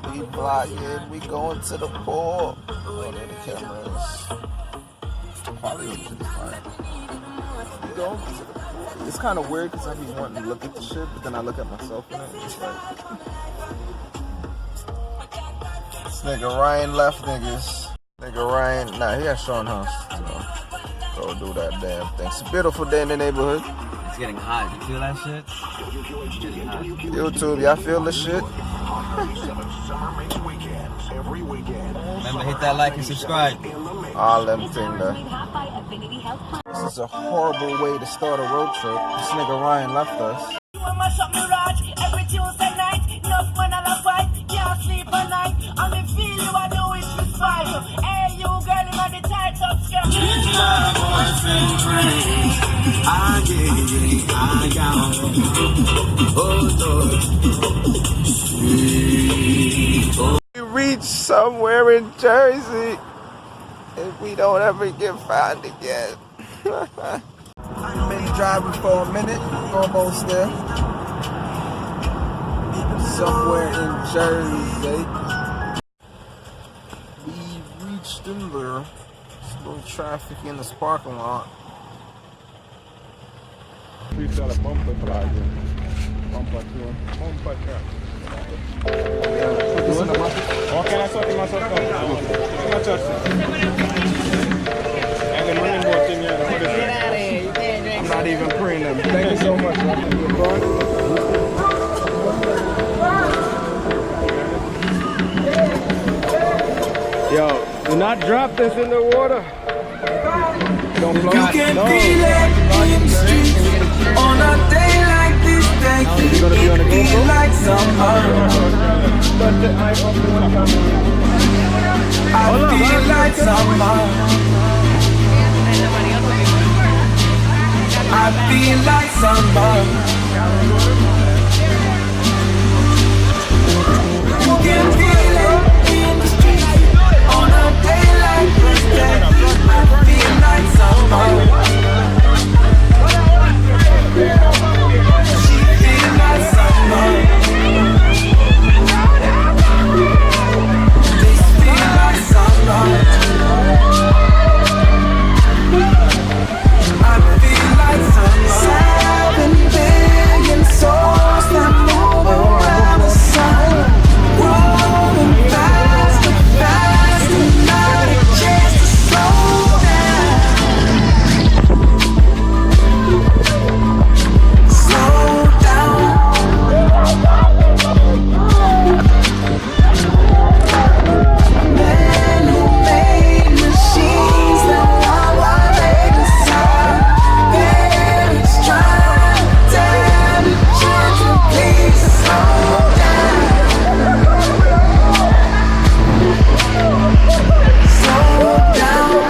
We vlogging, we going to the pool. Oh, there the cameras. Quality of the shit is fine. We going to the pool. It's kind of weird because I be wanting to look at the shit, but then I look at myself in it. It's like, this nigga Ryan left niggas. Nigga Ryan, nah, he got Sean House. So go do that damn thing. It's a beautiful day in the neighborhood. It's getting hot. You feel that shit? It's getting hot. YouTube, y'all feel the shit? Remember, hit that like and subscribe. All them things there. This is a horrible way to start a road trip. This nigga Ryan left us. Every Tuesday night, enough when I love fight, can't sleep at night. Only feel you I do is respite. Hey, you girl, you got the tight up skirt. My boyfriend friend, I got We reach somewhere in Jersey, and we don't ever get found again. Been driving for a minute, almost there. Somewhere in Jersey. We reached in there. There's a little traffic in this parking lot. We sell a bumper plug-in. Bumper tune. Bumper truck. Okay, that's what I'm saying. I'm not even praying them. Thank you so much. Yo, do not drop this in the water. Don't blow. You can feel it in the streets on a day like this. They keep it feel like summer. I feel like summer. I feel like summer. You can feel it in the streets on a day like this. I feel like summer. She feel like summer. This feel like summer. I feel like summer. 7 billion souls that move around the sun, rolling faster, faster, not a chance to slow down. Slow down. Men who made machines that while they decide, parents trying to tell the children, please slow down. Slow down.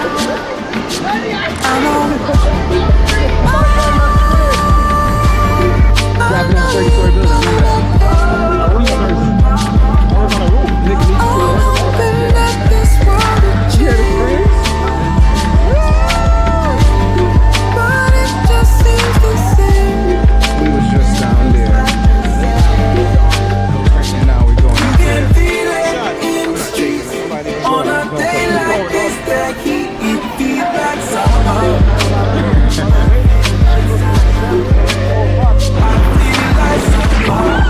I know. Dropping that 30-story building. Open up this world of dreams, but it just seems the same. We was just down there. And now we're going You up can there. feel it in the streets on a day like this. That heat, it feels like summer. I feel like summer.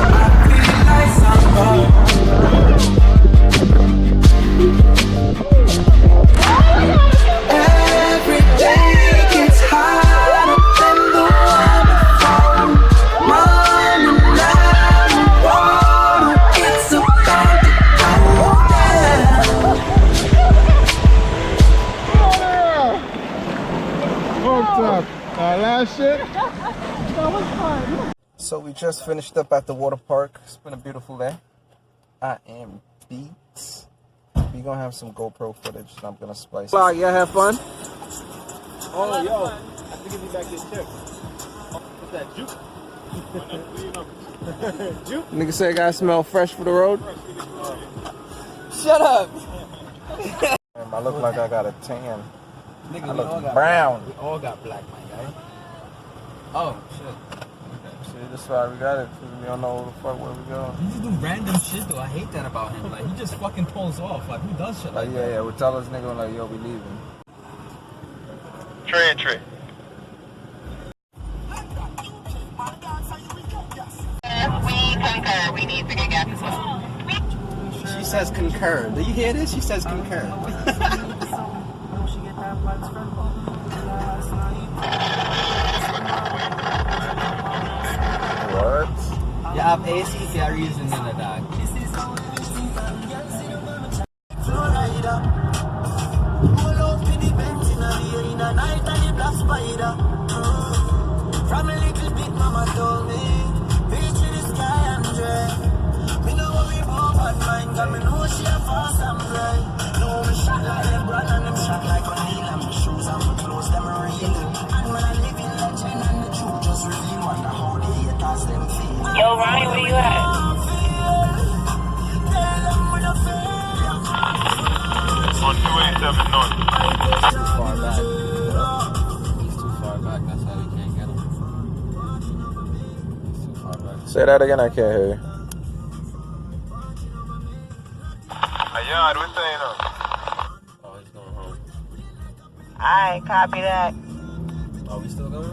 I feel like summer. Every day gets hotter than the one before. Running out of water, it's about to go down. Hooked up. Last shit. So we just finished up at the water park. It's been a beautiful day. I am beat. We gonna have some GoPro footage and I'm gonna splice it. Y'all have fun? Oh, yo. I have to give you back this check. What's that, juke? Juke? Nigga say I gotta smell fresh for the road. Shut up. I look like I got a tan. Nigga, I we all look got brown. black. We all got black, my guy. Oh, shit. See? That's why we got it, because we don't know where the fuck where we going. He just do random shit though. I hate that about him. Like he just fucking pulls off. Like who does shit like that? Yeah, we tell us nigga like, yo, we leaving. Trey. We concur. We need to get gas as well. She says concur. Do you hear this? She says concur. What? Yeah, ab AC kaya reason nila dad. From a little bit, mama told me, reach to the sky and dream. Me know what we all bad mind, got me know she a fast and play. Know me shot like LeBron and them shot like O'Neal. And my shoes and my clothes, them are real. And when I live in legend and the truth just reveal, wonder how the haters them feel. Yo, Ronnie, where you at? On 287 North. Too far back. He's too far back. That's why we can't get him. He's too far back. Say that again, I can't hear you. Yeah, we're saying Oh, he's going home. Alright, copy that. Oh, we still going?